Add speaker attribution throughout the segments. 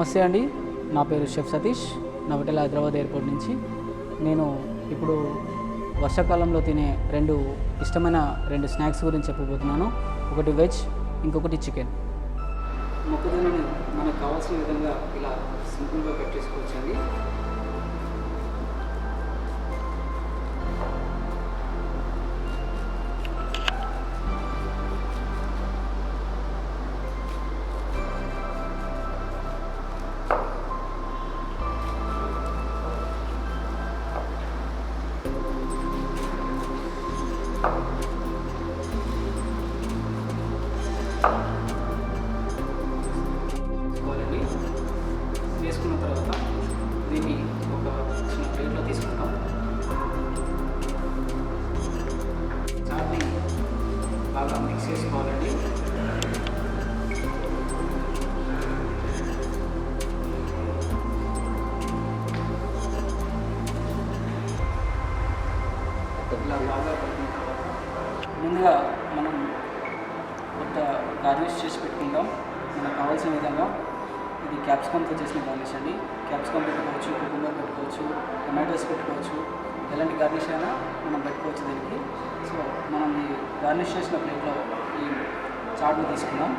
Speaker 1: నమస్తే అండి, నా పేరు షెఫ్ సతీష్, నవటెల హైదరాబాద్ ఎయిర్పోర్ట్ నుంచి. నేను ఇప్పుడు వర్షాకాలంలో తినే ఇష్టమైన రెండు స్నాక్స్ గురించి చెప్పబోతున్నాను. ఒకటి వెజ్, ఇంకొకటి చికెన్. మొక్కజొన్నని మనకు కావాల్సిన విధంగా ఇలా సింపుల్గా కట్ చేసుకోవచ్చండి. వేసుకున్న తర్వాత దీన్ని ఒక చిన్న ప్లేట్లో తీసుకుంటాం. చాట్ని బాగా మిక్స్ చేసుకోవాలండి. ఇలా బాగా పట్టిన తర్వాత ముందుగా మనం కొంత గార్నిష్ చేసి పెట్టుకుంటాం మనకు కావాల్సిన విధంగా. ఇది క్యాప్సికమ్తో చేసిన గార్నిష్ అండి. క్యాప్సికమ్ పెట్టుకోవచ్చు, కుకుంబర్ పెట్టుకోవచ్చు, టమాటోస్ పెట్టుకోవచ్చు, ఎలాంటి గార్నిష్ అయినా మనం పెట్టుకోవచ్చు దీనికి. సో మనం ఈ గార్నిష్ చేసిన ప్లేట్లో ఈ చాట్ని తీసుకుందాం.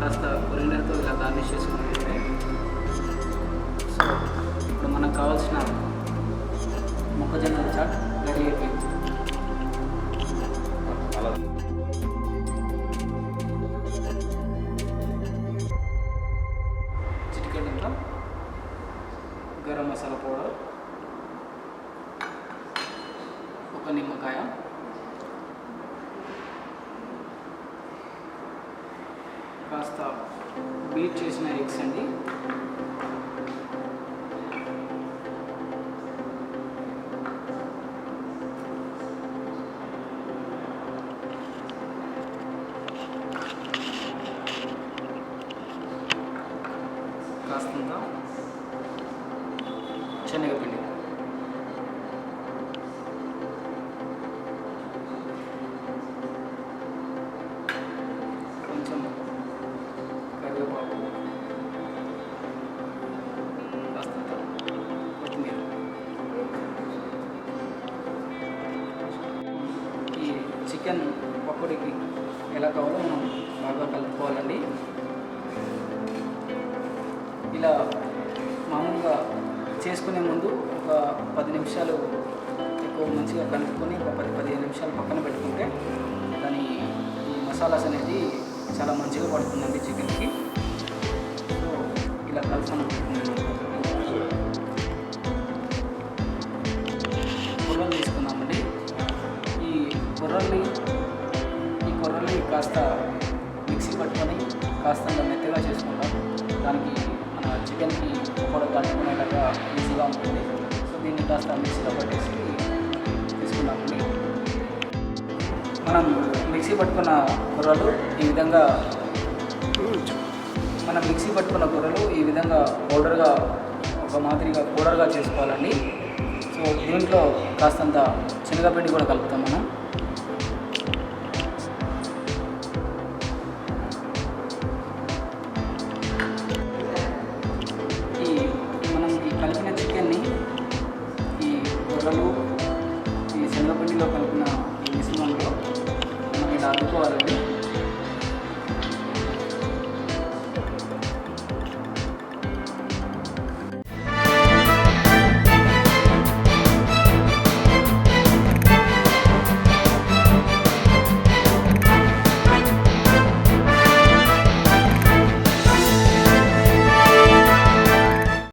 Speaker 1: కాస్త కొరియండర్తో ఇలా గార్నిష్ చేసుకుంటే సో ఇప్పుడు మనకు కావాల్సిన మొక్కజొన్న చాట్ రెడీ అయిపోయింది. చిటికెడంత గరం మసాలా పౌడర్, ఒక నిమ్మకాయ, కాస్త బీట్ చేసిన ఎగ్స్ అండి, కాస్తంత శనగపిండి, కొంచెం కరివేపాకు, కాస్తంత కొత్తిమీర. ఈ చికెన్ పకోడీకి ఎలా కావాలో మనం బాగా కలుపుకోవాలండి. ఇలా మామూలుగా చేసుకునే ముందు ఒక 10 నిమిషాలు ఎక్కువ మంచిగా కలుపుకొని ఒక 10-15 నిమిషాలు పక్కన పెట్టుకుంటే దాని ఈ మసాలాస్ అనేది చాలా మంచిగా పడుతుందండి చికెన్కి. సో ఇలా కలుపుకొని కొర్రలు తీసుకుందామండి. ఈ కొర్రల్ని కాస్త మిక్సీ పట్టుకొని కాస్త మెత్తగా చేసుకుంటాం. దానికి మన చికెన్కి పకోడా కలుపుకునేలాగా ఈజీగా ఉంటుంది. సో దీన్ని కాస్త మిక్సీలో పట్టేసి తీసుకున్నామండి. మనం మిక్సీ పట్టుకున్న కూరలు ఈ విధంగా పౌడర్గా ఒక మాదిరిగా పౌడర్గా చేసుకోవాలండి. సో దీంట్లో కాస్తంత శనగపిండి కూడా కలుపుతాం మనం.